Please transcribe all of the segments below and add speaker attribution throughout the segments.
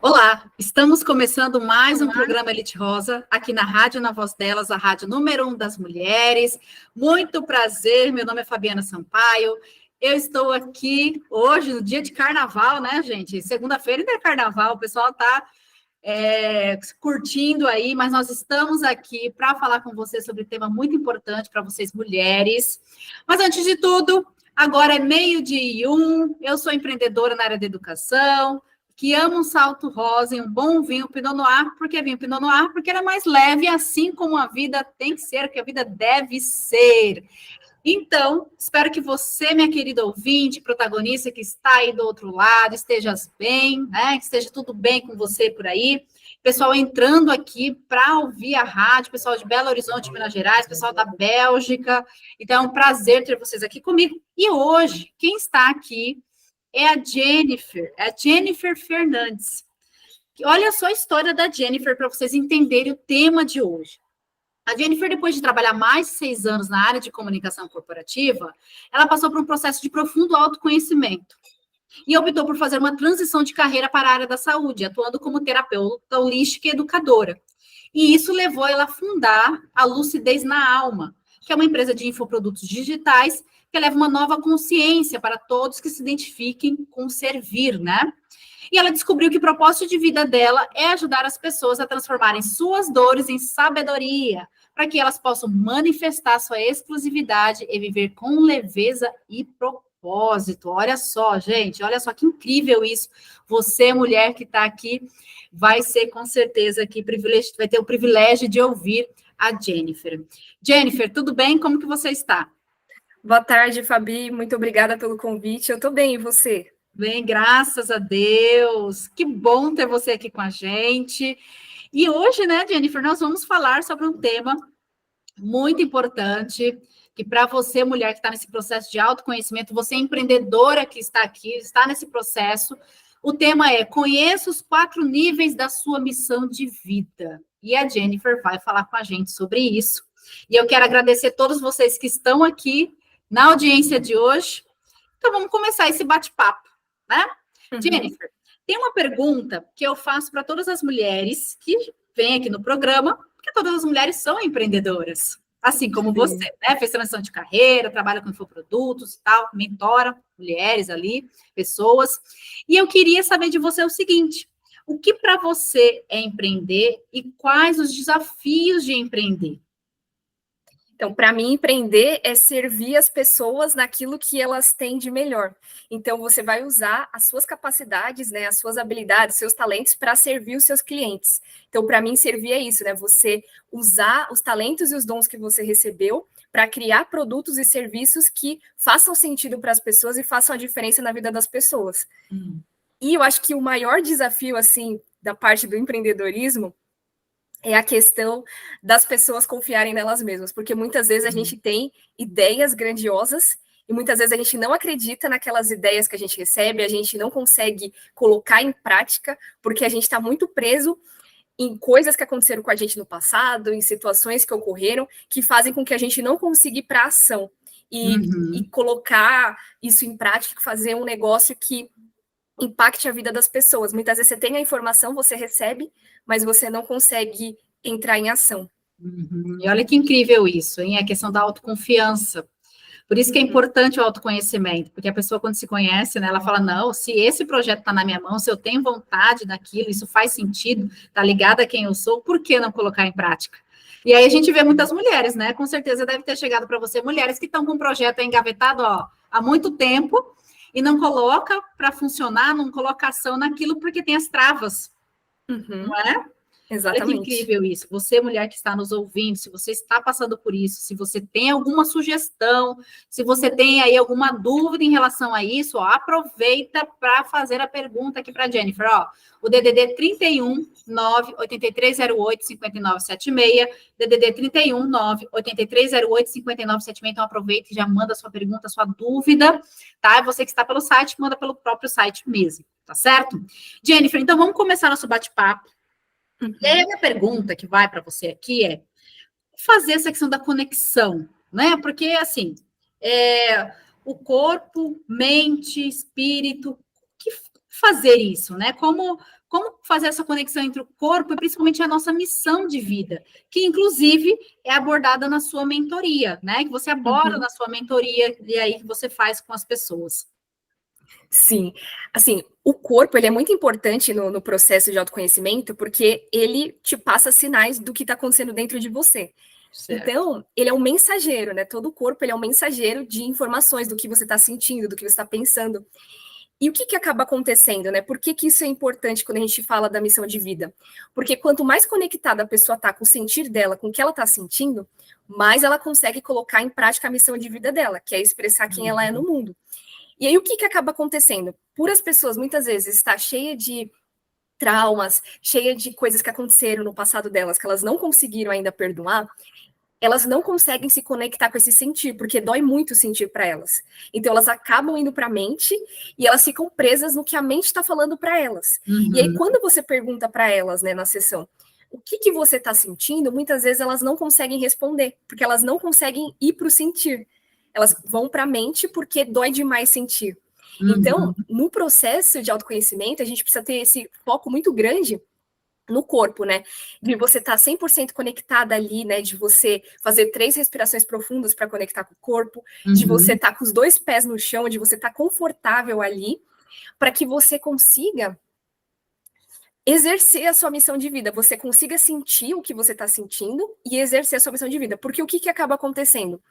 Speaker 1: Olá, estamos começando mais um programa Elite Rosa, aqui na Rádio Na Voz Delas, a rádio número 1 das mulheres. Muito prazer, meu nome é Fabiana Sampaio. Eu estou aqui hoje, no dia de carnaval, né, gente? Segunda-feira ainda é carnaval, o pessoal está curtindo aí, mas nós estamos aqui para falar com vocês sobre um tema muito importante para vocês, mulheres. Mas antes de tudo, agora é 12:01, eu sou empreendedora na área da educação, que ama um salto rosa e um bom vinho Pinot Noir. Por que vinho Pinot Noir? Porque ele é mais leve, assim como a vida tem que ser, que a vida deve ser. Então, espero que você, minha querida ouvinte, protagonista que está aí do outro lado, esteja bem, né? Que esteja tudo bem com você por aí. Pessoal entrando aqui para ouvir a rádio, pessoal de Belo Horizonte, Minas Gerais, pessoal da Bélgica. Então, é um prazer ter vocês aqui comigo. E hoje, quem está aqui é a Jennifer Fernandes. Olha só a história da Jennifer para vocês entenderem o tema de hoje. A Jennifer, depois de trabalhar mais de 6 anos na área de comunicação corporativa, ela passou por um processo de profundo autoconhecimento e optou por fazer uma transição de carreira para a área da saúde, atuando como terapeuta holística e educadora. E isso levou ela a fundar a Lucidez na Alma, que é uma empresa de infoprodutos digitais que leva uma nova consciência para todos que se identifiquem com servir, né? E ela descobriu que o propósito de vida dela é ajudar as pessoas a transformarem suas dores em sabedoria, para que elas possam manifestar sua exclusividade e viver com leveza e propósito. Olha só, gente, olha só que incrível isso. Você, mulher que está aqui, vai ser com certeza aqui vai ter o privilégio de ouvir a Jennifer. Jennifer, tudo bem? Como que você está?
Speaker 2: Boa tarde, Fabi. Muito obrigada pelo convite. Eu estou bem, e você?
Speaker 1: Bem, graças a Deus. Que bom ter você aqui com a gente. E hoje, né, Jennifer, nós vamos falar sobre um tema muito importante, que para você, mulher que está nesse processo de autoconhecimento, você empreendedora que está aqui, está nesse processo, o tema é: conheça os 4 níveis da sua missão de vida. E a Jennifer vai falar com a gente sobre isso. E eu quero agradecer a todos vocês que estão aqui na audiência de hoje. Então, vamos começar esse bate-papo, né? Jennifer, tem uma pergunta que eu faço para todas as mulheres que vêm aqui no programa, porque todas as mulheres são empreendedoras, assim como você, né? Fez transição de carreira, trabalha com infoprodutos e tal, mentora mulheres ali, pessoas. E eu queria saber de você o seguinte: o que para você é empreender e quais os desafios de empreender?
Speaker 2: Então, para mim, empreender é servir as pessoas naquilo que elas têm de melhor. Então, você vai usar as suas capacidades, né, as suas habilidades, seus talentos para servir os seus clientes. Então, para mim, servir é isso, né? Você usar os talentos e os dons que você recebeu para criar produtos e serviços que façam sentido para as pessoas e façam a diferença na vida das pessoas. E eu acho que o maior desafio, assim, da parte do empreendedorismo é a questão das pessoas confiarem nelas mesmas, porque muitas vezes a gente tem ideias grandiosas e muitas vezes a gente não acredita naquelas ideias que a gente recebe, a gente não consegue colocar em prática, porque a gente está muito preso em coisas que aconteceram com a gente no passado, em situações que ocorreram, que fazem com que a gente não consiga ir para a ação e colocar isso em prática, fazer um negócio que impacte a vida das pessoas. Muitas vezes você tem a informação, você recebe, mas você não consegue entrar em ação.
Speaker 1: E olha que incrível isso, hein? A questão da autoconfiança. Por isso que é importante o autoconhecimento, porque a pessoa, quando se conhece, né, ela fala: não, se esse projeto está na minha mão, se eu tenho vontade daquilo, isso faz sentido, está ligado a quem eu sou, por que não colocar em prática? E aí a gente vê muitas mulheres, né? Com certeza deve ter chegado para você mulheres que estão com um projeto engavetado, ó, há muito tempo e não coloca para funcionar, não coloca ação naquilo porque tem as travas, não é? Olha que
Speaker 2: Exatamente.
Speaker 1: incrível isso. Você, mulher que está nos ouvindo, se você está passando por isso, se você tem alguma sugestão, se você tem aí alguma dúvida em relação a isso, ó, aproveita para fazer a pergunta aqui para a Jennifer. Ó, o DDD 31 98308 5976, DDD 31 98308 5976. Então, aproveita e já manda a sua pergunta, a sua dúvida, tá? Você que está pelo site, manda pelo próprio site mesmo, tá certo? Jennifer, então vamos começar nosso bate-papo. E aí, a minha pergunta que vai para você aqui é fazer essa questão da conexão, né? Porque, assim, o corpo, mente, espírito, que fazer isso, né? Como fazer essa conexão entre o corpo e principalmente a nossa missão de vida, que inclusive é abordada na sua mentoria, né? Que você aborda na sua mentoria e aí que você faz com as pessoas.
Speaker 2: Sim, assim, o corpo ele é muito importante no processo de autoconhecimento, porque ele te passa sinais do que está acontecendo dentro de você.
Speaker 1: Certo.
Speaker 2: Então, ele é um mensageiro, né? Todo o corpo ele é um mensageiro de informações do que você está sentindo, do que você está pensando. E o que acaba acontecendo, né? Por que isso é importante quando a gente fala da missão de vida? Porque quanto mais conectada a pessoa está com o sentir dela, com o que ela está sentindo, mais ela consegue colocar em prática a missão de vida dela, que é expressar quem ela é no mundo. E aí, o que acaba acontecendo? Por as pessoas, muitas vezes, estar cheia de traumas, cheia de coisas que aconteceram no passado delas, que elas não conseguiram ainda perdoar, elas não conseguem se conectar com esse sentir, porque dói muito sentir para elas. Então, elas acabam indo para a mente e elas ficam presas no que a mente está falando para elas. E aí, quando você pergunta para elas, né, na sessão, o que você está sentindo, muitas vezes elas não conseguem responder, porque elas não conseguem ir para o sentir. Elas vão para a mente porque dói demais sentir. Então, no processo de autoconhecimento, a gente precisa ter esse foco muito grande no corpo, né? De você estar 100% conectada ali, né? De você fazer 3 respirações profundas para conectar com o corpo, de você estar com os 2 pés no chão, de você estar confortável ali, para que você consiga exercer a sua missão de vida, você consiga sentir o que você está sentindo e exercer a sua missão de vida. Porque o que acaba acontecendo?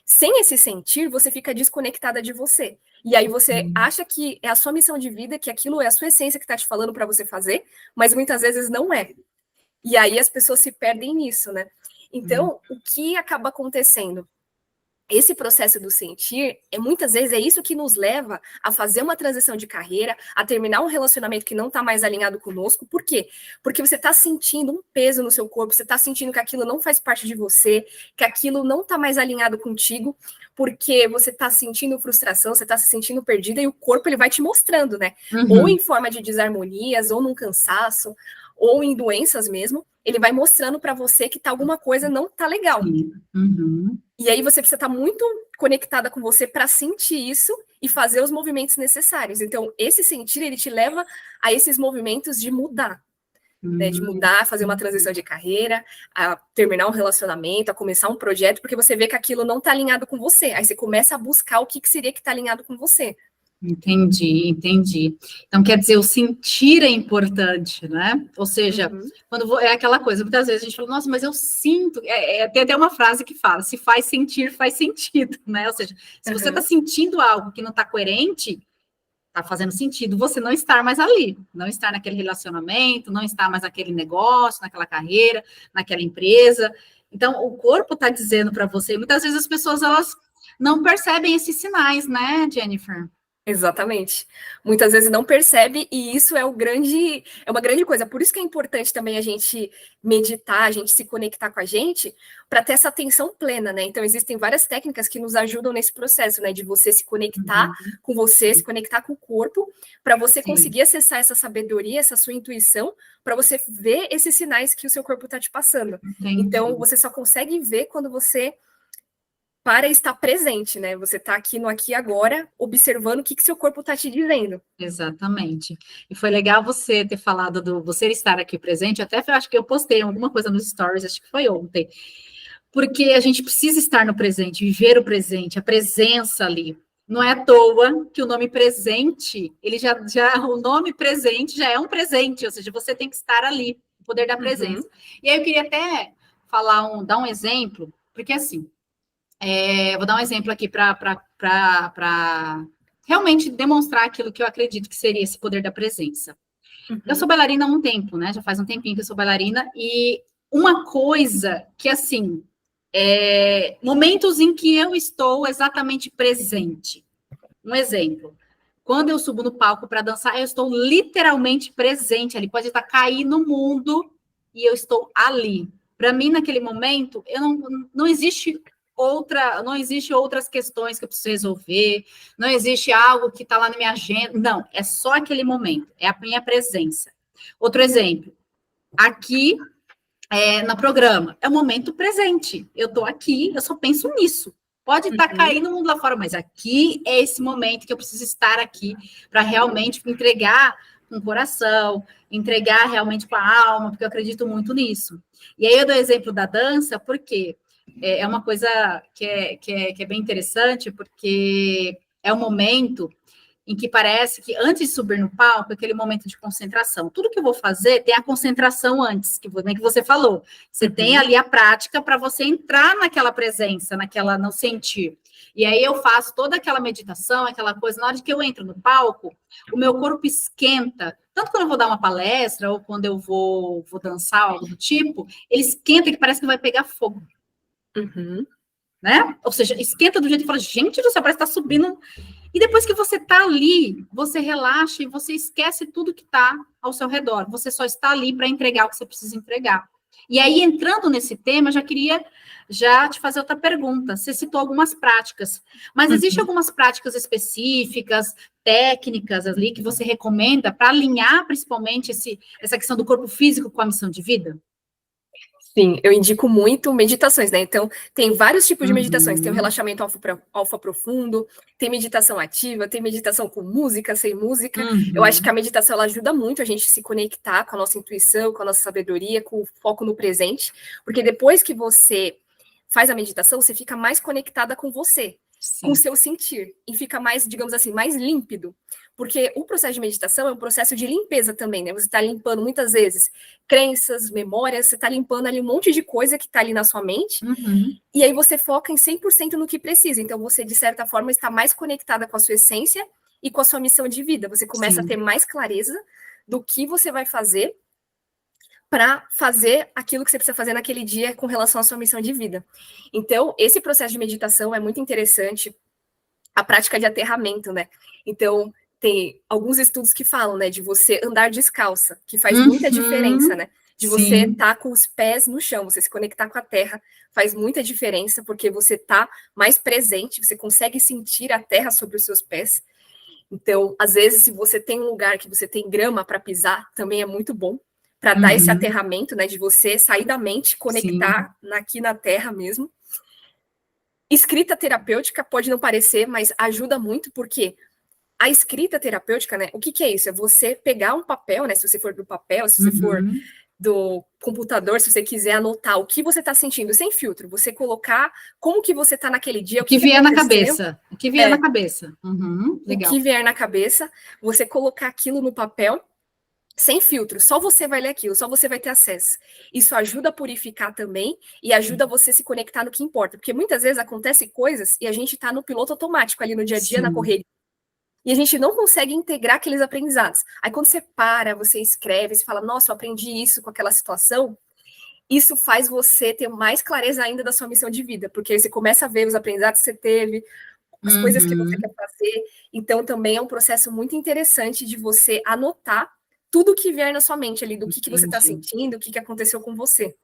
Speaker 2: Sem esse sentir, você fica desconectada de você. E aí você acha que é a sua missão de vida, que aquilo é a sua essência que está te falando para você fazer, mas muitas vezes não é. E aí as pessoas se perdem nisso, né? Então, o que acaba acontecendo? Esse processo do sentir, muitas vezes é isso que nos leva a fazer uma transição de carreira, a terminar um relacionamento que não está mais alinhado conosco. Por quê? Porque você está sentindo um peso no seu corpo, você está sentindo que aquilo não faz parte de você, que aquilo não está mais alinhado contigo, porque você está sentindo frustração, você está se sentindo perdida e o corpo ele vai te mostrando, né? Ou em forma de desarmonias, ou num cansaço, ou em doenças mesmo, ele vai mostrando para você que alguma coisa não tá legal. E aí você precisa estar muito conectada com você para sentir isso e fazer os movimentos necessários. Então, esse sentir, ele te leva a esses movimentos de mudar. Né, de mudar, fazer uma transição de carreira, a terminar um relacionamento, a começar um projeto, porque você vê que aquilo não está alinhado com você. Aí você começa a buscar o que seria que está alinhado com você.
Speaker 1: Entendi. Então, quer dizer, o sentir é importante, né? Ou seja, quando é aquela coisa, muitas vezes a gente fala, nossa, mas eu sinto. Tem até uma frase que fala, se faz sentir, faz sentido, né? Ou seja, se você está sentindo algo que não está coerente, está fazendo sentido você não estar mais ali, não estar naquele relacionamento, não estar mais naquele negócio, naquela carreira, naquela empresa. Então, o corpo está dizendo para você, muitas vezes as pessoas, elas não percebem esses sinais, né, Jennifer?
Speaker 2: Exatamente. Muitas vezes não percebe, e isso é uma grande coisa. Por isso que é importante também a gente meditar, a gente se conectar com a gente, para ter essa atenção plena, né? Então, existem várias técnicas que nos ajudam nesse processo, né? De você se conectar com você, se conectar com o corpo, para você conseguir acessar essa sabedoria, essa sua intuição, para você ver esses sinais que o seu corpo está te passando. Então, você só consegue ver quando você para estar presente, né? Você está aqui no aqui e agora, observando o que seu corpo está te dizendo.
Speaker 1: Exatamente. E foi legal você ter falado do você estar aqui presente. Até acho que eu postei alguma coisa nos stories, acho que foi ontem. Porque a gente precisa estar no presente, viver o presente, a presença ali. Não é à toa que o nome presente, ele o nome presente já é um presente, ou seja, você tem que estar ali, o poder da presença. E aí eu queria até dar um exemplo, porque assim, vou dar um exemplo aqui para realmente demonstrar aquilo que eu acredito que seria esse poder da presença. Eu sou bailarina há um tempo, né? Já faz um tempinho que eu sou bailarina, e uma coisa que, assim, momentos em que eu estou exatamente presente. Um exemplo, quando eu subo no palco para dançar, eu estou literalmente presente ali. Pode estar caindo no mundo e eu estou ali. Para mim, naquele momento, não existe outras questões que eu preciso resolver, não existe algo que está lá na minha agenda. Não, é só aquele momento, é a minha presença. Outro exemplo, aqui no programa, é o momento presente. Eu estou aqui, eu só penso nisso. Pode estar caindo o mundo lá fora, mas aqui é esse momento que eu preciso estar aqui para realmente entregar com o coração, entregar realmente com a alma, porque eu acredito muito nisso. E aí eu dou o exemplo da dança, porque é uma coisa que é bem interessante, porque é um momento em que parece que antes de subir no palco, é aquele momento de concentração. Tudo que eu vou fazer tem a concentração antes, que você falou. Você tem ali a prática para você entrar naquela presença, no sentir. E aí eu faço toda aquela meditação, aquela coisa, na hora que eu entro no palco, o meu corpo esquenta. Tanto quando eu vou dar uma palestra, ou quando eu vou dançar, algo do tipo, ele esquenta que parece que vai pegar fogo. Né? Ou seja, esquenta do jeito que fala, gente do céu, parece que está subindo. E depois que você está ali, você relaxa e você esquece tudo que está ao seu redor. Você só está ali para entregar o que você precisa entregar. E aí, entrando nesse tema, eu já queria te fazer outra pergunta. Você citou algumas práticas, mas existem algumas práticas específicas, técnicas ali, que você recomenda para alinhar, principalmente, essa questão do corpo físico com a missão de vida?
Speaker 2: Sim, eu indico muito meditações, né? Então, tem vários tipos de meditações. Tem o relaxamento alfa profundo, tem meditação ativa, tem meditação com música, sem música. Eu acho que a meditação, ela ajuda muito a gente se conectar com a nossa intuição, com a nossa sabedoria, com o foco no presente. Porque depois que você faz a meditação, você fica mais conectada com você, com o seu sentir. E fica mais, digamos assim, mais límpido. Porque o processo de meditação é um processo de limpeza também, né? Você está limpando muitas vezes crenças, memórias, você está limpando ali um monte de coisa que está ali na sua mente, e aí você foca em 100% no que precisa. Então você, de certa forma, está mais conectada com a sua essência e com a sua missão de vida. Você começa a ter mais clareza do que você vai fazer para fazer aquilo que você precisa fazer naquele dia com relação à sua missão de vida. Então, esse processo de meditação é muito interessante, a prática de aterramento, né? Então, tem alguns estudos que falam, né, de você andar descalça, que faz muita diferença, né? De você estar com os pés no chão, você se conectar com a terra, faz muita diferença, porque você está mais presente, você consegue sentir a terra sobre os seus pés. Então, às vezes, se você tem um lugar que você tem grama para pisar, também é muito bom, para dar esse aterramento, né, de você sair da mente, conectar aqui na terra mesmo. Escrita terapêutica pode não parecer, mas ajuda muito, porque a escrita terapêutica, né? O que é isso? É você pegar um papel, né? Se você for do papel, se você for do computador, se você quiser anotar o que você está sentindo sem filtro, você colocar como que você está naquele dia,
Speaker 1: o que vier na cabeça. O que vier na cabeça.
Speaker 2: Legal. O que vier na cabeça, você colocar aquilo no papel sem filtro, só você vai ler aquilo, só você vai ter acesso. Isso ajuda a purificar também e ajuda você a se conectar no que importa, porque muitas vezes acontecem coisas e a gente está no piloto automático ali no dia a dia, na correria, e a gente não consegue integrar aqueles aprendizados. Aí quando você para, você escreve, você fala, nossa, eu aprendi isso com aquela situação, isso faz você ter mais clareza ainda da sua missão de vida, porque você começa a ver os aprendizados que você teve, as coisas que você quer fazer. Então também é um processo muito interessante de você anotar tudo que vier na sua mente ali, do que você está sentindo, o que aconteceu com você.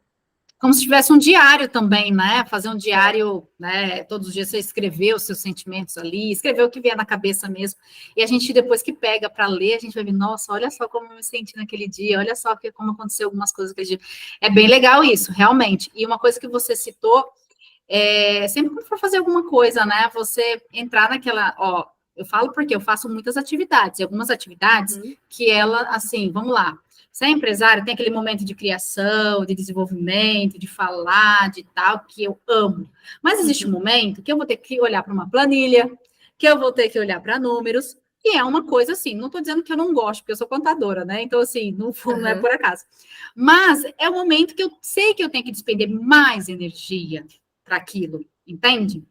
Speaker 1: Como se tivesse um diário também, né? Fazer um diário, né? Todos os dias você escrever os seus sentimentos ali, escrever o que vier na cabeça mesmo. E a gente, depois que pega para ler, a gente vai ver, nossa, olha só como eu me senti naquele dia, olha só como aconteceu algumas coisas naquele dia. É bem legal isso, realmente. E uma coisa que você citou, sempre que for fazer alguma coisa, né? Você entrar naquela, ó, eu falo porque eu faço muitas atividades, e algumas atividades que ela, assim, vamos lá. Você é empresário, tem aquele momento de criação, de desenvolvimento, de falar, de tal, que eu amo. Mas existe um momento que eu vou ter que olhar para uma planilha, que eu vou ter que olhar para números, e é uma coisa assim, não estou dizendo que eu não gosto, porque eu sou contadora, né? Então, assim, não é por acaso. Mas é o momento que eu sei que eu tenho que despender mais energia para aquilo, entende?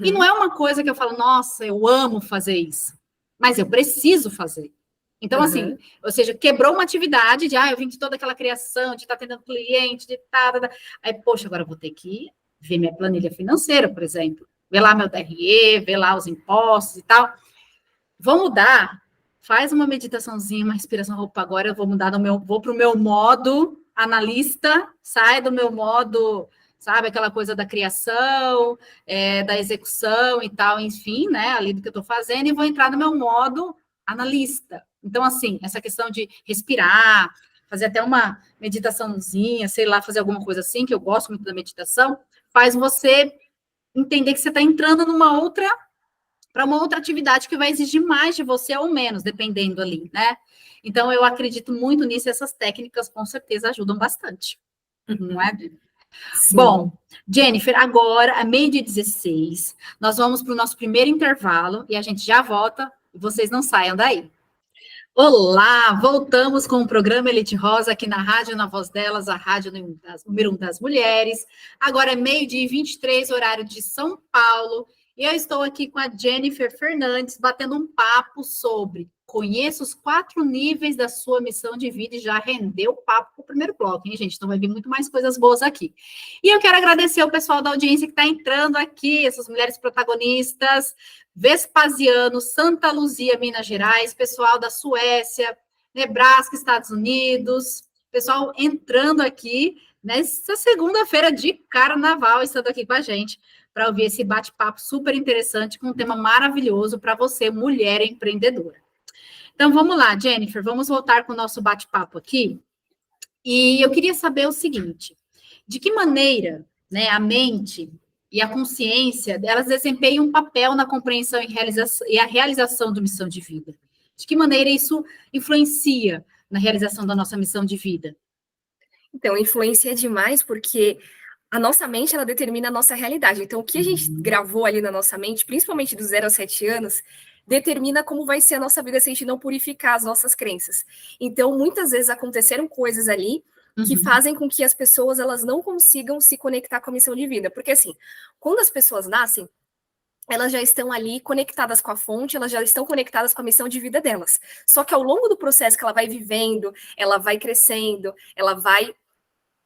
Speaker 1: E não é uma coisa que eu falo, nossa, eu amo fazer isso, mas eu preciso fazer. Então, assim, ou seja, quebrou uma atividade de, eu vim de toda aquela criação, de estar atendendo cliente, de aí, poxa, agora eu vou ter que ver minha planilha financeira, por exemplo, ver lá meu DRE, ver lá os impostos e tal. Vou mudar, faz uma meditaçãozinha, uma respiração, opa, agora eu vou mudar vou para o meu modo analista, sai do meu modo, sabe, aquela coisa da criação, da execução e tal, enfim, né, ali do que eu estou fazendo, e vou entrar no meu modo analista. Então, assim, essa questão de respirar, fazer até uma meditaçãozinha, sei lá, fazer alguma coisa assim, que eu gosto muito da meditação, faz você entender que você está entrando para uma outra atividade que vai exigir mais de você ou menos, dependendo ali, né? Então, eu acredito muito nisso, e essas técnicas com certeza ajudam bastante, não é?
Speaker 2: Sim.
Speaker 1: Bom, Jennifer, agora, é 12h16, nós vamos para o nosso primeiro intervalo e a gente já volta, e vocês não saiam daí. Olá, voltamos com o programa Elite Rosa aqui na Rádio Na Voz Delas, a rádio número 1 das mulheres. Agora é 12h23, horário de São Paulo, e eu estou aqui com a Jennifer Fernandes, batendo um papo sobre conheça os 4 níveis da sua missão de vida, e já rendeu o papo para o primeiro bloco, hein, gente? Então vai vir muito mais coisas boas aqui. E eu quero agradecer ao pessoal da audiência que está entrando aqui, essas mulheres protagonistas, Vespasiano, Santa Luzia, Minas Gerais, pessoal da Suécia, Nebraska, Estados Unidos, pessoal entrando aqui nessa segunda-feira de carnaval, estando aqui com a gente, para ouvir esse bate-papo super interessante, com um tema maravilhoso para você, mulher empreendedora. Então, vamos lá, Jennifer, vamos voltar com o nosso bate-papo aqui. E eu queria saber o seguinte, de que maneira, né, a mente e a consciência, elas desempenham um papel na compreensão e a realização da missão de vida? De que maneira isso influencia na realização da nossa missão de vida?
Speaker 2: Então, influencia demais porque a nossa mente, ela determina a nossa realidade. Então, o que a gente gravou ali na nossa mente, principalmente dos 0 aos 7 anos, determina como vai ser a nossa vida se a gente não purificar as nossas crenças. Então, muitas vezes aconteceram coisas ali que fazem com que as pessoas elas não consigam se conectar com a missão de vida. Porque, assim, quando as pessoas nascem, elas já estão ali conectadas com a fonte, elas já estão conectadas com a missão de vida delas. Só que ao longo do processo que ela vai vivendo, ela vai crescendo, ela vai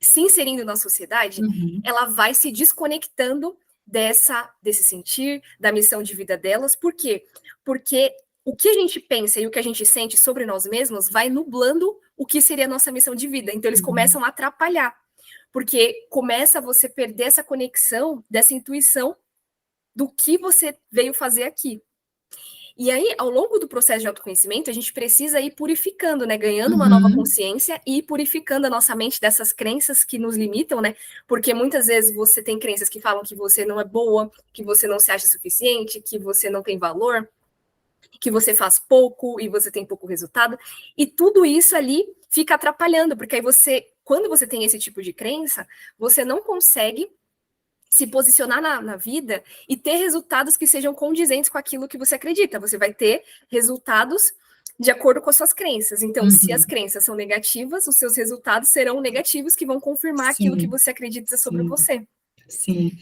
Speaker 2: se inserindo na sociedade, ela vai se desconectando desse sentir, da missão de vida delas. Por quê? Porque o que a gente pensa e o que a gente sente sobre nós mesmos vai nublando o que seria a nossa missão de vida. Então, eles começam a atrapalhar, porque começa você perder essa conexão, dessa intuição do que você veio fazer aqui. E aí, ao longo do processo de autoconhecimento, a gente precisa ir purificando, né? Ganhando uma nova consciência e ir purificando a nossa mente dessas crenças que nos limitam, né? Porque muitas vezes você tem crenças que falam que você não é boa, que você não se acha suficiente, que você não tem valor, que você faz pouco e você tem pouco resultado. E tudo isso ali fica atrapalhando, porque aí quando você tem esse tipo de crença, você não consegue se posicionar na vida e ter resultados que sejam condizentes com aquilo que você acredita. Você vai ter resultados de acordo com as suas crenças. Então, se as crenças são negativas, os seus resultados serão negativos, que vão confirmar aquilo que você acredita sobre você.
Speaker 1: Sim.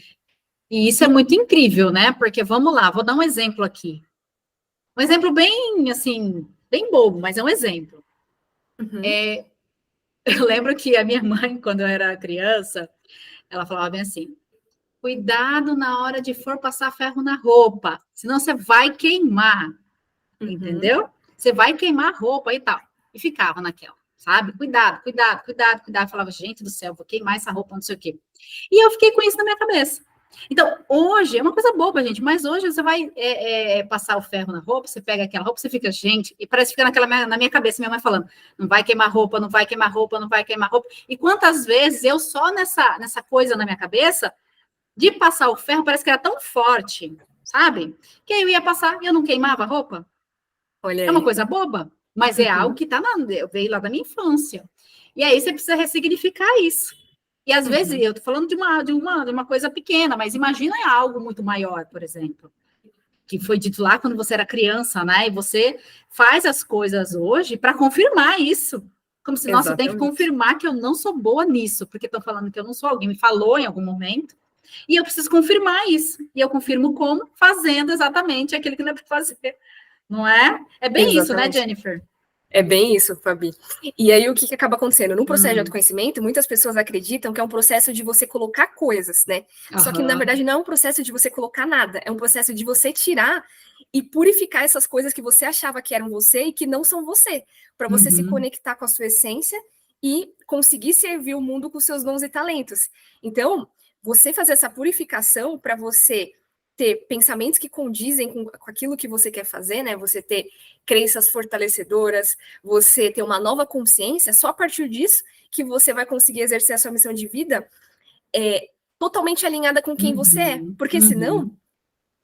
Speaker 1: E isso é muito incrível, né? Porque, vamos lá, vou dar um exemplo aqui. Um exemplo bem, assim, bem bobo, mas é um exemplo. Eu lembro que a minha mãe, quando eu era criança, ela falava bem assim, cuidado na hora de for passar ferro na roupa, senão você vai queimar, entendeu? Você vai queimar a roupa e tal. E ficava naquela, sabe? Cuidado, cuidado, cuidado, cuidado. Falava, gente do céu, vou queimar essa roupa, não sei o quê. E eu fiquei com isso na minha cabeça. Então, hoje, é uma coisa boba, gente, mas hoje você vai passar o ferro na roupa, você pega aquela roupa, você fica, gente, e parece que fica na minha cabeça, minha mãe falando, não vai queimar roupa, não vai queimar roupa, não vai queimar roupa. E quantas vezes eu só nessa coisa na minha cabeça, de passar o ferro, parece que era tão forte, sabe? Que aí eu ia passar e eu não queimava a roupa.
Speaker 2: Olha aí.
Speaker 1: É uma coisa boba, mas é algo que veio lá da minha infância. E aí você precisa ressignificar isso. E às vezes, eu tô falando de uma coisa pequena, mas imagina algo muito maior, por exemplo, que foi dito lá quando você era criança, né? E você faz as coisas hoje para confirmar isso. Como se, nossa, eu tenho que confirmar que eu não sou boa nisso, porque estão falando que eu não sou, alguém me falou em algum momento. E eu preciso confirmar isso. E eu confirmo como? Fazendo exatamente aquilo que não é para fazer. Não é? É bem isso, né, Jennifer?
Speaker 2: É bem isso, Fabi. E aí, o que acaba acontecendo? No processo de autoconhecimento, muitas pessoas acreditam que é um processo de você colocar coisas, né? Só que, na verdade, não é um processo de você colocar nada. É um processo de você tirar e purificar essas coisas que você achava que eram você e que não são você. Para você se conectar com a sua essência e conseguir servir o mundo com seus dons e talentos. Então, você fazer essa purificação para você ter pensamentos que condizem com aquilo que você quer fazer, né? Você ter crenças fortalecedoras, você ter uma nova consciência, só a partir disso que você vai conseguir exercer a sua missão de vida totalmente alinhada com quem você é. Porque senão,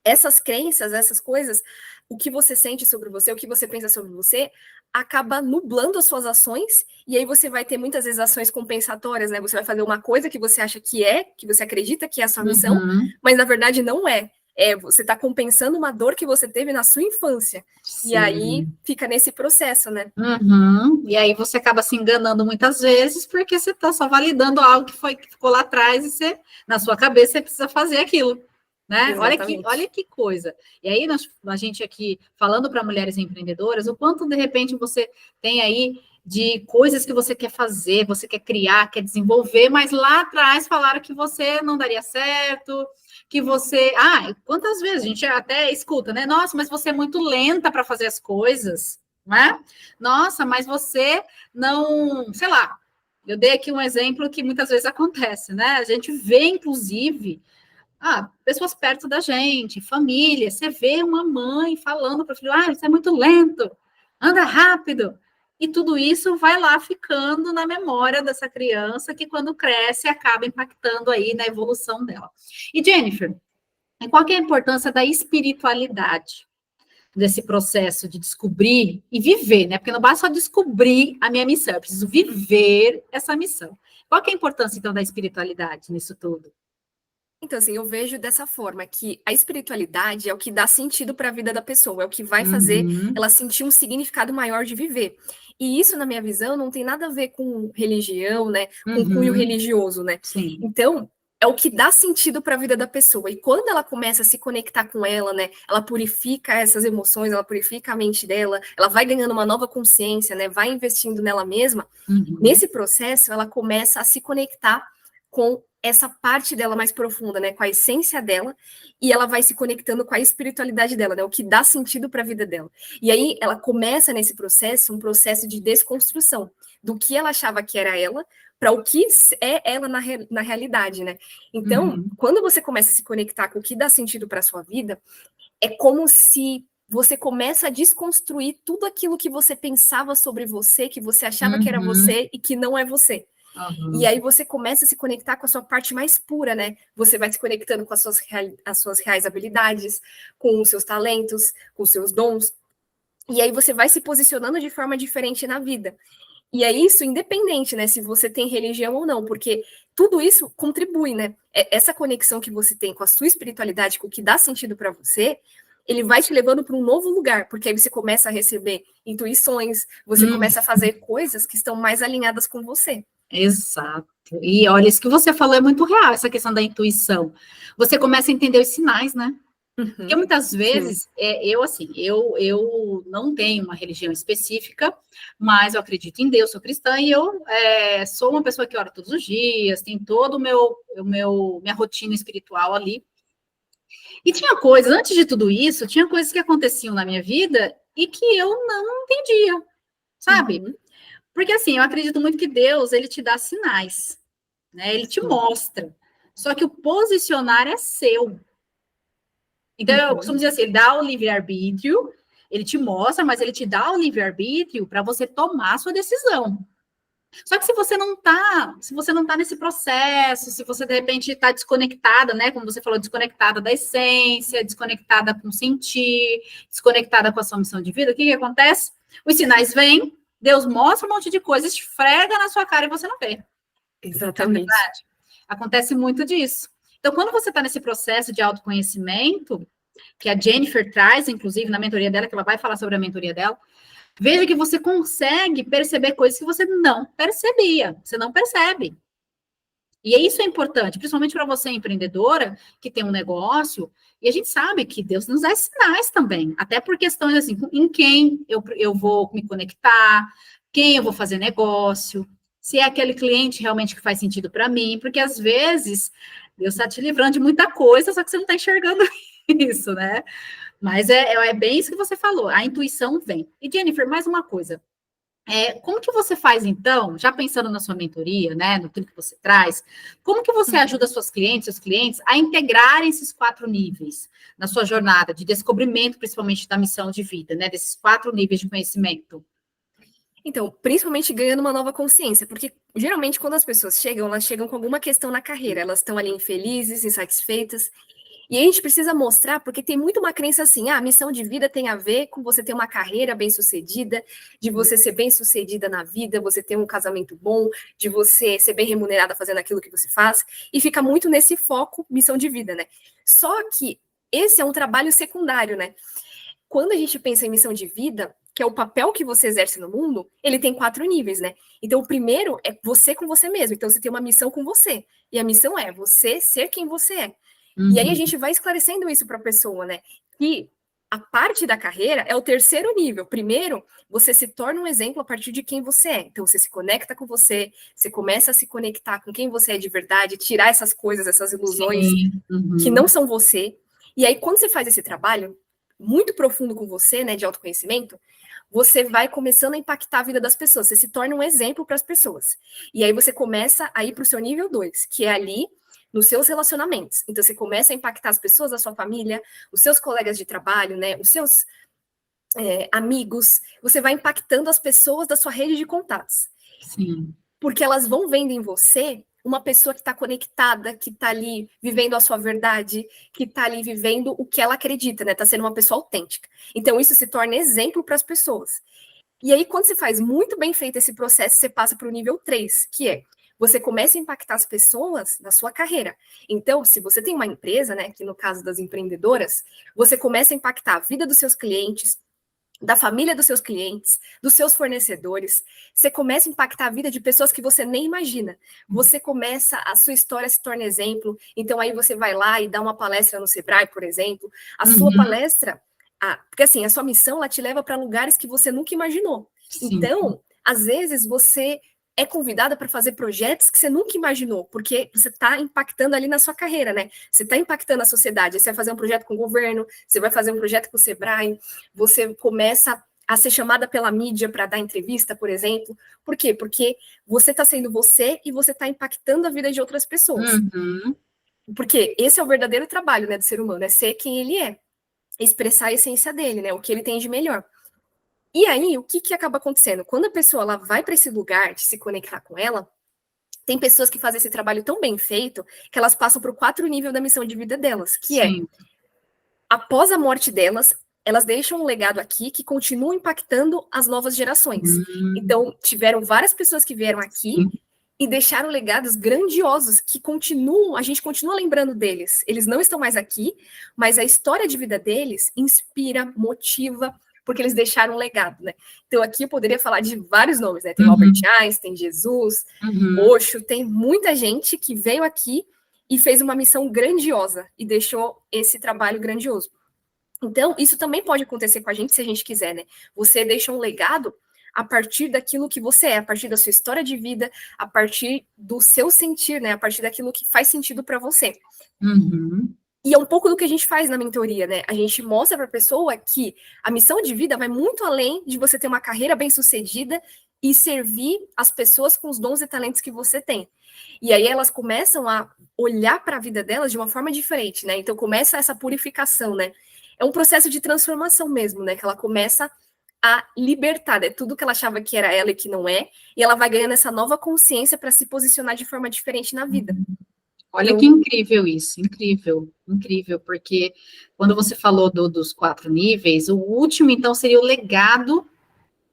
Speaker 2: essas crenças, essas coisas, o que você sente sobre você, o que você pensa sobre você, acaba nublando as suas ações, e aí você vai ter muitas vezes ações compensatórias, né? Você vai fazer uma coisa que você acha que você acredita que é a sua missão, mas na verdade não é. Você está compensando uma dor que você teve na sua infância. Sim. E aí fica nesse processo, né?
Speaker 1: E aí você acaba se enganando muitas vezes, porque você está só validando algo que ficou lá atrás, e você, na sua cabeça, você precisa fazer aquilo. Né? Olha que coisa. E aí, a gente aqui falando para mulheres empreendedoras, o quanto de repente você tem aí de coisas que você quer fazer, você quer criar, quer desenvolver, mas lá atrás falaram que você não daria certo, que você. Quantas vezes a gente até escuta, né? Nossa, mas você é muito lenta para fazer as coisas, né? Nossa, mas você não. Sei lá, eu dei aqui um exemplo que muitas vezes acontece, né? A gente vê, inclusive. Pessoas perto da gente, família, você vê uma mãe falando para o filho, isso é muito lento, anda rápido. E tudo isso vai lá ficando na memória dessa criança, que quando cresce acaba impactando aí na evolução dela. E Jennifer, qual que é a importância da espiritualidade desse processo de descobrir e viver, né? Porque não basta só descobrir a minha missão, eu preciso viver essa missão. Qual que é a importância, então, da espiritualidade nisso tudo?
Speaker 2: Então, assim, eu vejo dessa forma, que a espiritualidade é o que dá sentido para a vida da pessoa, é o que vai fazer ela sentir um significado maior de viver. E isso, na minha visão, não tem nada a ver com religião, né? Com cunho religioso, né?
Speaker 1: Sim.
Speaker 2: Então, é o que dá sentido para a vida da pessoa. E quando ela começa a se conectar com ela, né? Ela purifica essas emoções, ela purifica a mente dela, ela vai ganhando uma nova consciência, né? Vai investindo nela mesma. Nesse processo, ela começa a se conectar com essa parte dela mais profunda, né, com a essência dela, e ela vai se conectando com a espiritualidade dela, né, o que dá sentido para a vida dela. E aí ela começa nesse processo, um processo de desconstrução do que ela achava que era ela, para o que é ela na realidade, né? Então, quando você começa a se conectar com o que dá sentido para a sua vida, é como se você começa a desconstruir tudo aquilo que você pensava sobre você, que você achava que era você e que não é você. E aí você começa a se conectar com a sua parte mais pura, né? Você vai se conectando com as suas reais habilidades, com os seus talentos, com os seus dons. E aí você vai se posicionando de forma diferente na vida. E é isso independente, né? Se você tem religião ou não, porque tudo isso contribui, né? Essa conexão que você tem com a sua espiritualidade, com o que dá sentido para você, ele vai te levando para um novo lugar, porque aí você começa a receber intuições, você começa a fazer coisas que estão mais alinhadas com você.
Speaker 1: Exato. E olha, isso que você falou é muito real, essa questão da intuição. Você começa a entender os sinais, né? Porque muitas vezes, eu não tenho uma religião específica, mas eu acredito em Deus, sou cristã, e eu sou uma pessoa que ora todos os dias, tem todo minha rotina espiritual ali. E tinha coisas, antes de tudo isso, tinha coisas que aconteciam na minha vida e que eu não entendia, sabe? Porque, assim, eu acredito muito que Deus, ele te dá sinais, né? Ele te mostra. Só que o posicionar é seu. Então, eu costumo dizer assim, ele dá o livre-arbítrio, ele te mostra, mas ele te dá o livre-arbítrio para você tomar a sua decisão. Só que se você não tá nesse processo, se você, de repente, está desconectada, né? Como você falou, desconectada da essência, desconectada com o sentir, desconectada com a sua missão de vida, o que acontece? Os sinais vêm, Deus mostra um monte de coisa, esfrega na sua cara e você não vê.
Speaker 2: Exatamente.
Speaker 1: Acontece muito disso. Então, quando você está nesse processo de autoconhecimento, que a Jennifer traz, inclusive, na mentoria dela, que ela vai falar sobre a mentoria dela, veja que você consegue perceber coisas que você não percebia, você não percebe. E isso é importante, principalmente para você, empreendedora, que tem um negócio, e a gente sabe que Deus nos dá sinais também, até por questões assim, em quem eu vou me conectar, quem eu vou fazer negócio, se é aquele cliente realmente que faz sentido para mim, porque às vezes Deus está te livrando de muita coisa, só que você não está enxergando isso, né? Mas é bem isso que você falou, a intuição vem. E Jennifer, mais uma coisa. Como que você faz, então, já pensando na sua mentoria, né, no tudo que você traz, como que você ajuda seus clientes, a integrarem esses 4 níveis na sua jornada de descobrimento, principalmente da missão de vida, né, desses 4 níveis de conhecimento?
Speaker 2: Então, principalmente ganhando uma nova consciência, porque geralmente quando as pessoas chegam, elas chegam com alguma questão na carreira, elas estão ali infelizes, insatisfeitas, e a gente precisa mostrar, porque tem muito uma crença assim, a missão de vida tem a ver com você ter uma carreira bem-sucedida, de você ser bem-sucedida na vida, você ter um casamento bom, de você ser bem remunerada fazendo aquilo que você faz, e fica muito nesse foco, missão de vida, né? Só que esse é um trabalho secundário, né? Quando a gente pensa em missão de vida, que é o papel que você exerce no mundo, ele tem 4 níveis, né? Então, o primeiro é você com você mesmo. Então, você tem uma missão com você. E a missão é você ser quem você é. E aí a gente vai esclarecendo isso para a pessoa, né? Que a parte da carreira é o terceiro nível. Primeiro, você se torna um exemplo a partir de quem você é. Então, você se conecta com você, você começa a se conectar com quem você é de verdade, tirar essas coisas, essas ilusões que não são você. E aí, quando você faz esse trabalho muito profundo com você, né, de autoconhecimento, você vai começando a impactar a vida das pessoas. Você se torna um exemplo para as pessoas. E aí você começa a ir para o seu nível 2, que é ali nos seus relacionamentos. Então, você começa a impactar as pessoas da sua família, os seus colegas de trabalho, né, os seus amigos. Você vai impactando as pessoas da sua rede de contatos.
Speaker 1: Sim.
Speaker 2: Porque elas vão vendo em você uma pessoa que está conectada, que está ali vivendo a sua verdade, que está ali vivendo o que ela acredita, né? Está sendo uma pessoa autêntica. Então, isso se torna exemplo para as pessoas. E aí, quando você faz muito bem feito esse processo, você passa para o nível 3, que é você começa a impactar as pessoas na sua carreira. Então, se você tem uma empresa, né, que no caso das empreendedoras, você começa a impactar a vida dos seus clientes, da família dos seus clientes, dos seus fornecedores. Você começa a impactar a vida de pessoas que você nem imagina. Você começa, a sua história se torna exemplo. Então, aí você vai lá e dá uma palestra no Sebrae, por exemplo. A sua palestra, porque assim, a sua missão, ela te leva para lugares que você nunca imaginou.
Speaker 1: Sim.
Speaker 2: Então, às vezes, você é convidada para fazer projetos que você nunca imaginou, porque você está impactando ali na sua carreira, né? Você está impactando a sociedade. Você vai fazer um projeto com o governo, você vai fazer um projeto com o Sebrae, você começa a ser chamada pela mídia para dar entrevista, por exemplo. Por quê? Porque você está sendo você e você está impactando a vida de outras pessoas. Porque esse é o verdadeiro trabalho, né, do ser humano, é ser quem ele é, expressar a essência dele, né, o que ele tem de melhor. E aí, o que acaba acontecendo? Quando a pessoa ela vai para esse lugar de se conectar com ela, tem pessoas que fazem esse trabalho tão bem feito que elas passam para o 4 nível da missão de vida delas, que é, após a morte delas, elas deixam um legado aqui que continua impactando as novas gerações. Então, tiveram várias pessoas que vieram aqui e deixaram legados grandiosos que continuam, a gente continua lembrando deles. Eles não estão mais aqui, mas a história de vida deles inspira, motiva, porque eles deixaram um legado, né? Então, aqui eu poderia falar de vários nomes, né? Tem Albert Einstein, tem Jesus, Osho, tem muita gente que veio aqui e fez uma missão grandiosa e deixou esse trabalho grandioso. Então, isso também pode acontecer com a gente se a gente quiser, né? Você deixa um legado a partir daquilo que você é, a partir da sua história de vida, a partir do seu sentir, né? A partir daquilo que faz sentido para você. E é um pouco do que a gente faz na mentoria, né? A gente mostra para a pessoa que a missão de vida vai muito além de você ter uma carreira bem-sucedida e servir as pessoas com os dons e talentos que você tem. E aí elas começam a olhar para a vida delas de uma forma diferente, né? Então começa essa purificação, né? É um processo de transformação mesmo, né? Que ela começa a libertar, né? Tudo que ela achava que era ela e que não é, e ela vai ganhando essa nova consciência para se posicionar de forma diferente na vida.
Speaker 1: Olha que incrível isso, incrível, incrível, porque quando você falou dos 4 níveis, o último, então, seria o legado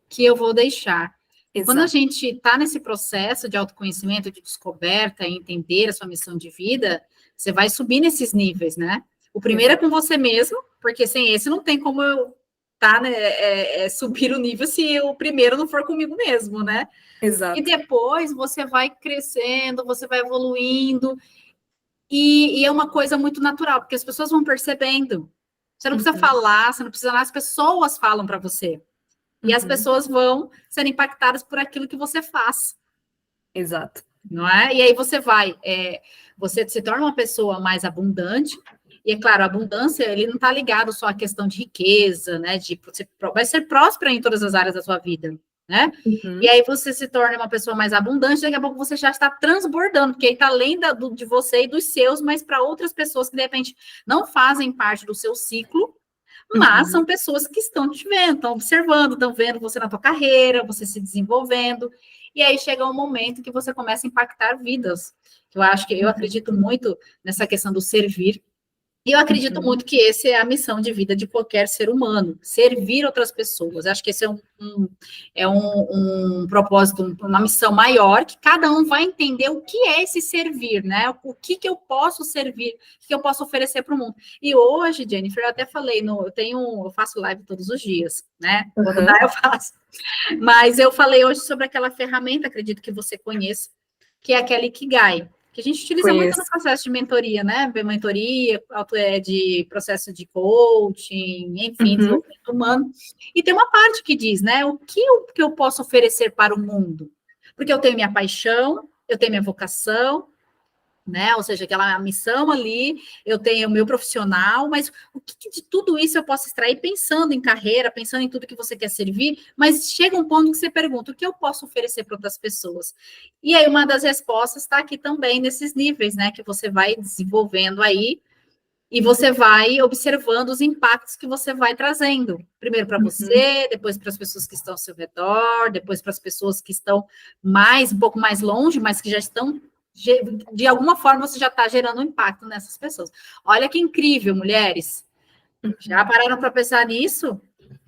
Speaker 1: que eu vou deixar.
Speaker 2: Exato.
Speaker 1: Quando a gente está nesse processo de autoconhecimento, de descoberta, entender a sua missão de vida, você vai subir nesses níveis, né? O primeiro é com você mesmo, porque sem esse não tem como eu subir o nível se o primeiro não for comigo mesmo, né?
Speaker 2: Exato.
Speaker 1: E depois você vai crescendo, você vai evoluindo, e é uma coisa muito natural, porque as pessoas vão percebendo. Você não precisa falar, você não precisa nada, as pessoas falam para você. E as pessoas vão ser impactadas por aquilo que você faz.
Speaker 2: Exato.
Speaker 1: Não é? E aí você se torna uma pessoa mais abundante. E é claro, a abundância, ele não está ligado só à questão de riqueza, né? Você vai ser próspera em todas as áreas da sua vida, né? E aí você se torna uma pessoa mais abundante, daqui a pouco você já está transbordando, porque aí está além de você e dos seus, mas para outras pessoas que, de repente, não fazem parte do seu ciclo, mas são pessoas que estão te vendo, estão observando, estão vendo você na tua carreira, você se desenvolvendo, e aí chega um momento que você começa a impactar vidas. Eu acredito muito nessa questão do servir. E eu acredito muito que essa é a missão de vida de qualquer ser humano, servir outras pessoas. Acho que esse é um propósito, uma missão maior, que cada um vai entender o que é esse servir, né? O que eu posso servir, o que eu posso oferecer para o mundo. E hoje, Jennifer, eu até falei, eu faço live todos os dias, né? Quando dá, eu faço. Mas eu falei hoje sobre aquela ferramenta, acredito que você conheça, que é aquela Ikigai, que a gente utiliza muito no processo de mentoria, né? Mentoria, de processo de coaching, enfim, desenvolvimento humano. E tem uma parte que diz, né? O que eu posso oferecer para o mundo? Porque eu tenho minha paixão, eu tenho minha vocação, né? Ou seja, aquela missão ali, eu tenho o meu profissional, mas o que de tudo isso eu posso extrair pensando em carreira, pensando em tudo que você quer servir, mas chega um ponto que você pergunta, o que eu posso oferecer para outras pessoas? E aí uma das respostas está aqui também nesses níveis, né, que você vai desenvolvendo aí, e você vai observando os impactos que você vai trazendo. Primeiro para você, depois para as pessoas que estão ao seu redor, depois para as pessoas que estão um pouco mais longe, mas que já estão de alguma forma você já está gerando um impacto nessas pessoas. Olha que incrível, mulheres. Já pararam para pensar nisso?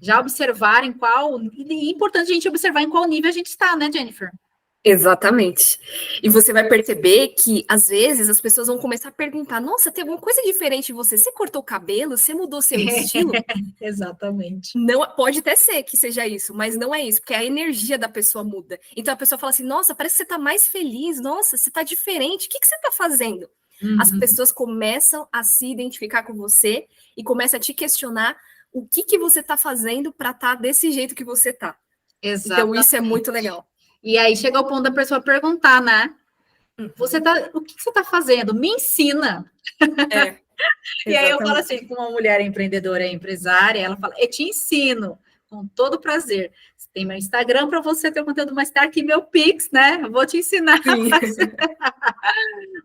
Speaker 1: Já observaram é importante a gente observar em qual nível a gente está, né, Jennifer?
Speaker 2: Exatamente. E você vai perceber que, às vezes, as pessoas vão começar a perguntar, nossa, tem alguma coisa diferente em você? Você cortou o cabelo? Você mudou seu estilo?
Speaker 1: Exatamente.
Speaker 2: Não, pode até ser que seja isso, mas não é isso, porque a energia da pessoa muda. Então a pessoa fala assim, nossa, parece que você tá mais feliz, nossa, você tá diferente, o que você tá fazendo? As pessoas começam a se identificar com você e começam a te questionar o que você tá fazendo para estar desse jeito que você tá.
Speaker 1: Exatamente.
Speaker 2: Então isso é muito legal.
Speaker 1: E aí chega o ponto da pessoa perguntar, né? O que você está fazendo? Me ensina. E aí eu falo assim, com uma mulher empreendedora e empresária, ela fala, eu te ensino, com todo prazer. Você tem meu Instagram para você ter o conteúdo, mas está aqui meu Pix, né? Eu vou te ensinar.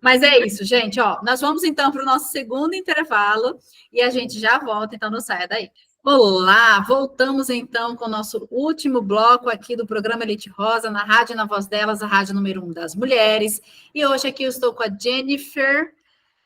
Speaker 1: Mas é isso, gente. Ó, nós vamos então para o nosso segundo intervalo e a gente já volta, então não saia daí. Olá, voltamos então com o nosso último bloco aqui do programa Elite Rosa, na Rádio Na Voz Delas, a rádio número 1 das mulheres. E hoje aqui eu estou com a Jennifer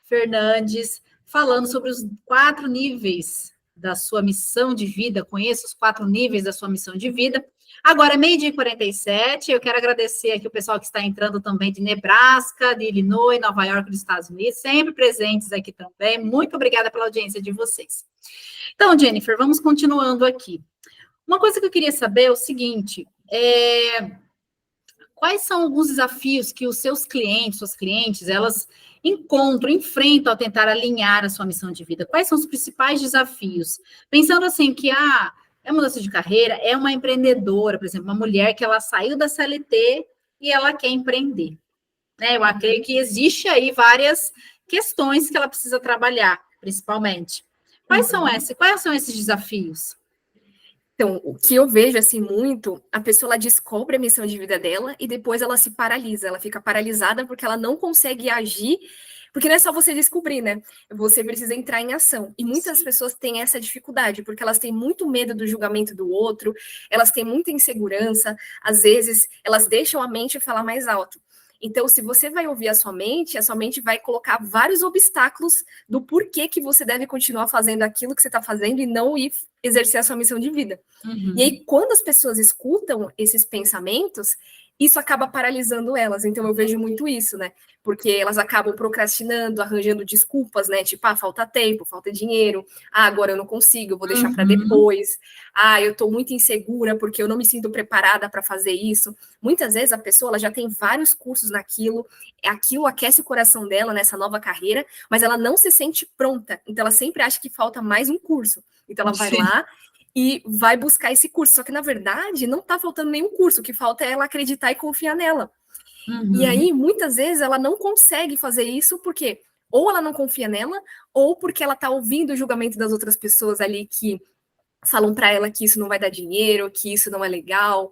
Speaker 1: Fernandes, falando sobre os 4 níveis da sua missão de vida. Conheça os 4 níveis da sua missão de vida. Agora, 12h47, eu quero agradecer aqui o pessoal que está entrando também de Nebraska, de Illinois, Nova York, dos Estados Unidos, sempre presentes aqui também. Muito obrigada pela audiência de vocês. Então, Jennifer, vamos continuando aqui. Uma coisa que eu queria saber é o seguinte, quais são alguns desafios que os seus clientes, suas clientes, elas enfrentam ao tentar alinhar a sua missão de vida? Quais são os principais desafios? Pensando assim que é mudança de carreira, é uma empreendedora, por exemplo, uma mulher que ela saiu da CLT e ela quer empreender. Né? Eu acredito que existe aí várias questões que ela precisa trabalhar, principalmente. Quais são esses desafios?
Speaker 2: Então, o que eu vejo, assim, muito, a pessoa, ela descobre a missão de vida dela e depois ela se paralisa, ela fica paralisada porque ela não consegue agir, porque não é só você descobrir, né? Você precisa entrar em ação. E muitas pessoas têm essa dificuldade, porque elas têm muito medo do julgamento do outro, elas têm muita insegurança, às vezes elas deixam a mente falar mais alto. Então, se você vai ouvir a sua mente vai colocar vários obstáculos do porquê que você deve continuar fazendo aquilo que você está fazendo e não ir exercer a sua missão de vida. E aí, quando as pessoas escutam esses pensamentos, isso acaba paralisando elas. Então, eu vejo muito isso, né? Porque elas acabam procrastinando, arranjando desculpas, né? Tipo, falta tempo, falta dinheiro. Agora eu não consigo, eu vou deixar para depois. Eu tô muito insegura porque eu não me sinto preparada para fazer isso. Muitas vezes a pessoa ela já tem vários cursos naquilo, aquilo aquece o coração dela nessa nova carreira, mas ela não se sente pronta. Então, ela sempre acha que falta mais um curso. Então, ela vai lá e vai buscar esse curso. Só que, na verdade, não está faltando nenhum curso. O que falta é ela acreditar e confiar nela. E aí, muitas vezes, ela não consegue fazer isso porque ou ela não confia nela, ou porque ela está ouvindo o julgamento das outras pessoas ali que falam para ela que isso não vai dar dinheiro, que isso não é legal,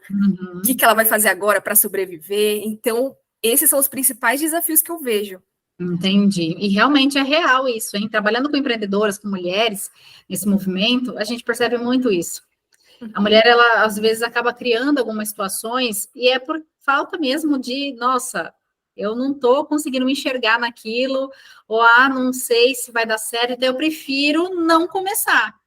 Speaker 2: o que ela vai fazer agora para sobreviver. Então, esses são os principais desafios que eu vejo.
Speaker 1: Entendi. E realmente é real isso, hein? Trabalhando com empreendedoras, com mulheres, nesse movimento, a gente percebe muito isso. A mulher, ela às vezes acaba criando algumas situações e é por falta mesmo de, nossa, eu não estou conseguindo me enxergar naquilo, ou não sei se vai dar certo, então eu prefiro não começar.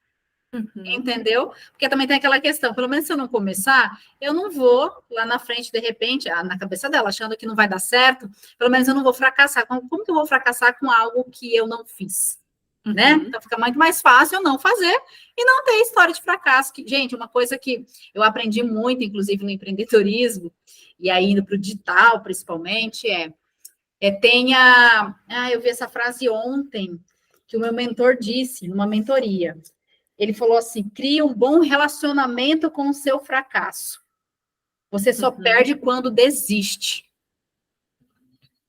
Speaker 1: Entendeu? Porque também tem aquela questão, pelo menos se eu não começar, eu não vou lá na frente, de repente, na cabeça dela, achando que não vai dar certo, pelo menos eu não vou fracassar. Como que eu vou fracassar com algo que eu não fiz? Né? Então fica muito mais fácil eu não fazer e não ter história de fracasso. Que, gente, uma coisa que eu aprendi muito, inclusive no empreendedorismo, e aí indo para o digital, principalmente, tenha. Eu vi essa frase ontem, que o meu mentor disse numa mentoria. Ele falou assim: crie um bom relacionamento com o seu fracasso. Você só perde quando desiste.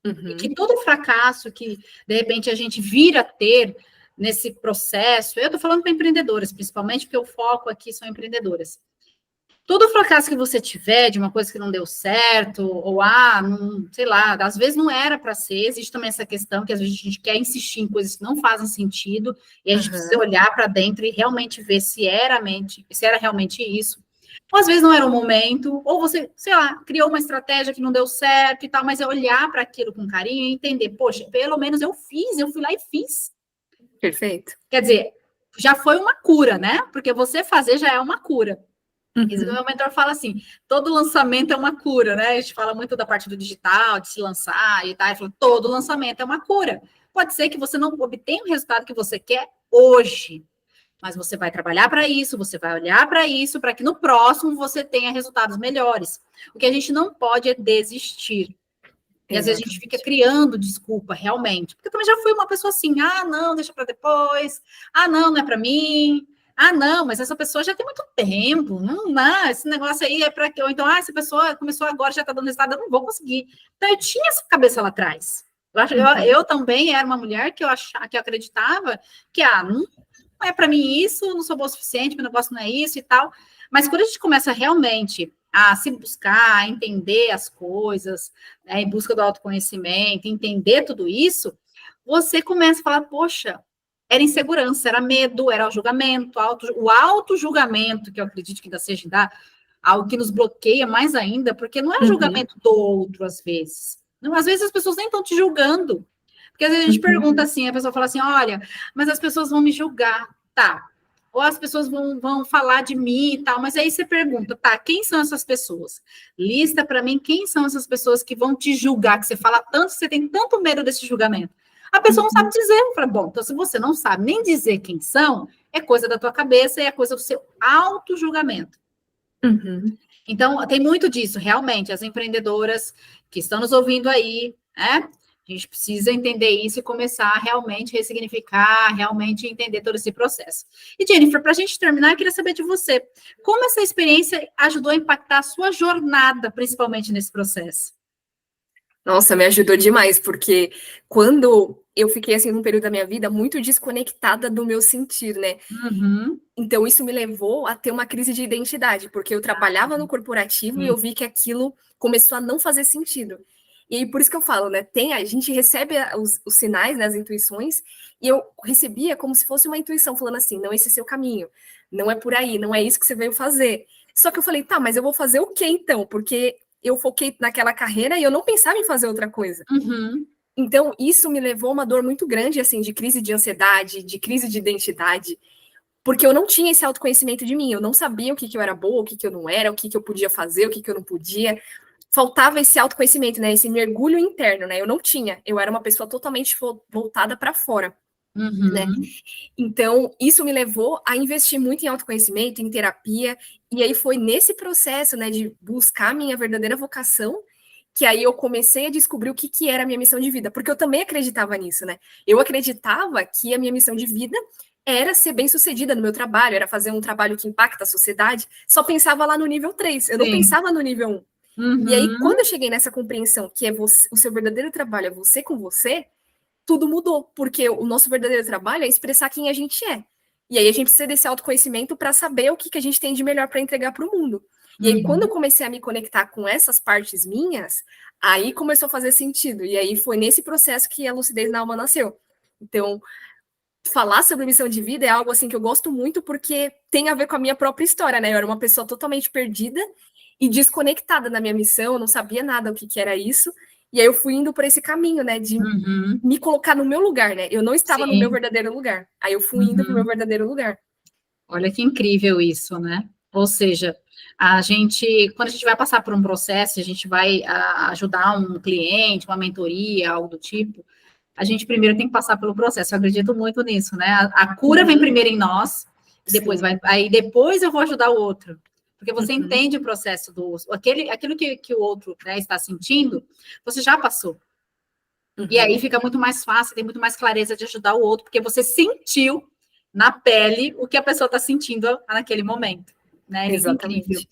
Speaker 1: E que todo fracasso que, de repente, a gente vir a ter nesse processo, eu estou falando para empreendedoras, principalmente, porque o foco aqui são empreendedoras. Todo fracasso que você tiver de uma coisa que não deu certo, ou não, sei lá, às vezes não era para ser, existe também essa questão que às vezes a gente quer insistir em coisas que não fazem sentido, e a gente precisa olhar para dentro e realmente ver se era realmente isso. Ou às vezes não era o momento, ou você, sei lá, criou uma estratégia que não deu certo e tal, mas é olhar para aquilo com carinho e entender, poxa, pelo menos eu fui lá e fiz.
Speaker 2: Perfeito.
Speaker 1: Quer dizer, já foi uma cura, né? Porque você fazer já é uma cura. O meu mentor fala assim, todo lançamento é uma cura, né? A gente fala muito da parte do digital, de se lançar e tal. Ele fala, todo lançamento é uma cura. Pode ser que você não obtenha o resultado que você quer hoje, mas você vai trabalhar para isso, você vai olhar para isso, para que no próximo você tenha resultados melhores. O que a gente não pode é desistir. E às vezes a gente fica criando desculpa, realmente. Porque eu também já fui uma pessoa assim, não, deixa para depois. Não é para mim. Não, mas essa pessoa já tem muito tempo. Não, esse negócio aí é para que. Ou então, essa pessoa começou agora, já está dando resultado, eu não vou conseguir. Então, eu tinha essa cabeça lá atrás. Eu também era uma mulher que eu acreditava que, não é para mim isso, não sou boa o suficiente, meu negócio não é isso e tal. Mas quando a gente começa realmente a se buscar, a entender as coisas, né, em busca do autoconhecimento, entender tudo isso, você começa a falar, poxa, era insegurança, era medo, era o julgamento, o auto-julgamento, que eu acredito que ainda seja algo que nos bloqueia mais ainda, porque não é julgamento do outro, às vezes. Não, às vezes as pessoas nem estão te julgando. Porque às vezes a gente pergunta assim, a pessoa fala assim, olha, mas as pessoas vão me julgar, tá? Ou as pessoas vão falar de mim e tal, mas aí você pergunta, tá, quem são essas pessoas? Lista para mim quem são essas pessoas que vão te julgar, que você fala tanto, você tem tanto medo desse julgamento. A pessoa não sabe dizer. Eu falo, bom, então se você não sabe nem dizer quem são, é coisa da tua cabeça e é coisa do seu auto-julgamento. Então, tem muito disso, realmente, as empreendedoras que estão nos ouvindo aí, né? A gente precisa entender isso e começar a realmente ressignificar, realmente entender todo esse processo. E, Jennifer, para a gente terminar, eu queria saber de você, como essa experiência ajudou a impactar a sua jornada, principalmente nesse processo?
Speaker 2: Nossa, me ajudou demais, porque quando eu fiquei, assim, num período da minha vida muito desconectada do meu sentir, né? Então, isso me levou a ter uma crise de identidade, porque eu trabalhava no corporativo e eu vi que aquilo começou a não fazer sentido. E aí, por isso que eu falo, né? A gente recebe os sinais, né, as intuições, e eu recebia como se fosse uma intuição, falando assim, não, esse é seu caminho, não é por aí, não é isso que você veio fazer. Só que eu falei, tá, mas eu vou fazer o quê, então? Porque eu foquei naquela carreira e eu não pensava em fazer outra coisa. Então, isso me levou a uma dor muito grande, assim, de crise de ansiedade, de crise de identidade, porque eu não tinha esse autoconhecimento de mim, eu não sabia o que eu era boa, o que eu não era, o que eu podia fazer, o que eu não podia. Faltava esse autoconhecimento, né? Esse mergulho interno, né? Eu não tinha, eu era uma pessoa totalmente voltada para fora, né? Então, isso me levou a investir muito em autoconhecimento, em terapia, e aí foi nesse processo, né, de buscar a minha verdadeira vocação, que aí eu comecei a descobrir o que era a minha missão de vida, porque eu também acreditava nisso, né? Eu acreditava que a minha missão de vida era ser bem-sucedida no meu trabalho, era fazer um trabalho que impacta a sociedade, só pensava lá no nível 3, eu não pensava no nível 1. E aí, quando eu cheguei nessa compreensão que é você, o seu verdadeiro trabalho é você com você, tudo mudou, porque o nosso verdadeiro trabalho é expressar quem a gente é. E aí a gente precisa desse autoconhecimento para saber o que a gente tem de melhor para entregar para o mundo. E aí, quando eu comecei a me conectar com essas partes minhas, aí começou a fazer sentido. E aí foi nesse processo que a Lucidez na Alma nasceu. Então, falar sobre missão de vida é algo assim que eu gosto muito, porque tem a ver com a minha própria história, né? Eu era uma pessoa totalmente perdida e desconectada na minha missão, eu não sabia nada o que era isso. E aí eu fui indo por esse caminho, né? De me colocar no meu lugar, né? Eu não estava no meu verdadeiro lugar. Aí eu fui indo pro meu verdadeiro lugar.
Speaker 1: Olha que incrível isso, né? Ou seja, quando a gente vai passar por um processo, a gente vai ajudar um cliente, uma mentoria, algo do tipo, a gente primeiro tem que passar pelo processo. Eu acredito muito nisso, né? A cura vem primeiro em nós, aí depois eu vou ajudar o outro. Porque você entende o processo aquilo que o outro, né, está sentindo, você já passou. E aí fica muito mais fácil, tem muito mais clareza de ajudar o outro, porque você sentiu na pele o que a pessoa está sentindo naquele momento. Né?
Speaker 2: Exatamente.
Speaker 1: Incrível.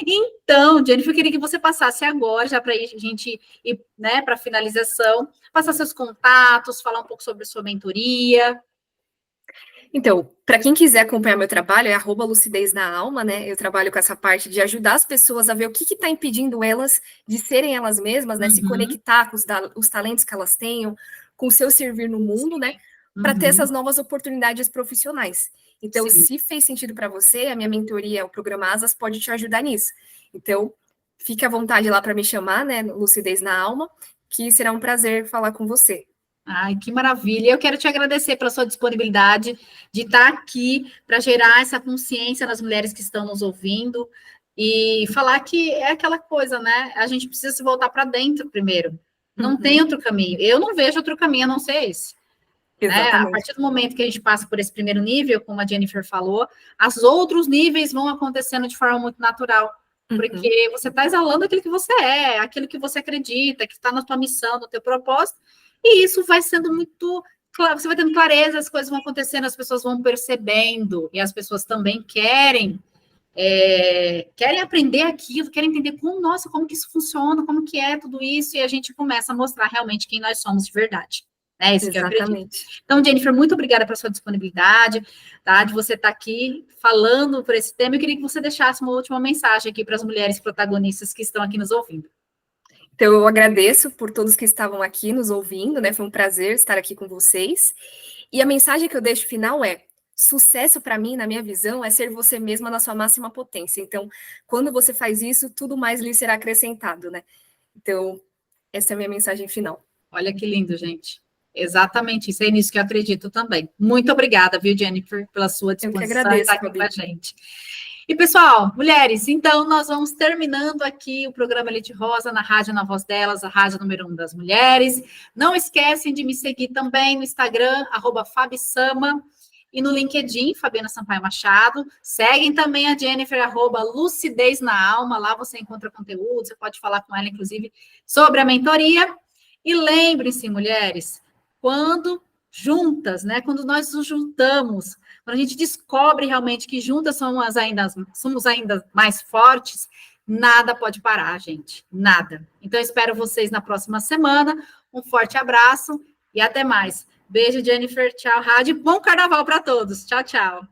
Speaker 1: Então, Jennifer, eu queria que você passasse agora, já para a gente ir, né, para a finalização, passar seus contatos, falar um pouco sobre sua mentoria.
Speaker 2: Então, para quem quiser acompanhar meu trabalho, é @lucidez na alma, né? Eu trabalho com essa parte de ajudar as pessoas a ver o que está impedindo elas de serem elas mesmas, né? Se conectar com os talentos que elas tenham, com o seu servir no mundo, né? Para ter essas novas oportunidades profissionais. Então, se fez sentido para você, a minha mentoria, o programa Asas, pode te ajudar nisso. Então, fique à vontade lá para me chamar, né? Lucidez na Alma, que será um prazer falar com você.
Speaker 1: Ai, que maravilha. Eu quero te agradecer pela sua disponibilidade de estar aqui para gerar essa consciência nas mulheres que estão nos ouvindo e falar que é aquela coisa, né? A gente precisa se voltar para dentro primeiro. Não tem outro caminho. Eu não vejo outro caminho a não ser esse. Né? A partir do momento que a gente passa por esse primeiro nível, como a Jennifer falou, os outros níveis vão acontecendo de forma muito natural. Porque você está exalando aquilo que você é, aquilo que você acredita, que está na tua missão, no teu propósito, e isso vai sendo muito claro, você vai tendo clareza, as coisas vão acontecendo, as pessoas vão percebendo, e as pessoas também querem aprender aquilo, querem entender como que isso funciona, como que é tudo isso, e a gente começa a mostrar realmente quem nós somos de verdade. É isso que eu acredito. Então, Jennifer, muito obrigada pela sua disponibilidade, tá? De você estar aqui falando por esse tema. Eu queria que você deixasse uma última mensagem aqui para as mulheres protagonistas que estão aqui nos ouvindo.
Speaker 2: Então, eu agradeço por todos que estavam aqui nos ouvindo, né? Foi um prazer estar aqui com vocês. E a mensagem que eu deixo final é: sucesso para mim, na minha visão, é ser você mesma na sua máxima potência. Então, quando você faz isso, tudo mais lhe será acrescentado, né? Então, essa é a minha mensagem final.
Speaker 1: Olha que lindo, gente. Exatamente isso, é nisso que eu acredito também. Muito obrigada, viu, Jennifer, pela sua disposição de estar aqui com a gente. E, pessoal, mulheres, então nós vamos terminando aqui o programa Elite Rosa na Rádio Na Voz Delas, a rádio número 1 das mulheres. Não esquecem de me seguir também no Instagram, @FabiSama, e no LinkedIn, Fabiana Sampaio Machado. Seguem também a Jennifer, @Lucidez na Alma, lá você encontra conteúdo, você pode falar com ela, inclusive, sobre a mentoria. E lembrem-se, mulheres, quando juntas, né, quando nós nos juntamos, quando a gente descobre realmente que juntas somos ainda mais fortes, nada pode parar, gente, nada. Então, eu espero vocês na próxima semana. Um forte abraço e até mais. Beijo, Jennifer. Tchau, Rádio. Bom carnaval para todos. Tchau, tchau.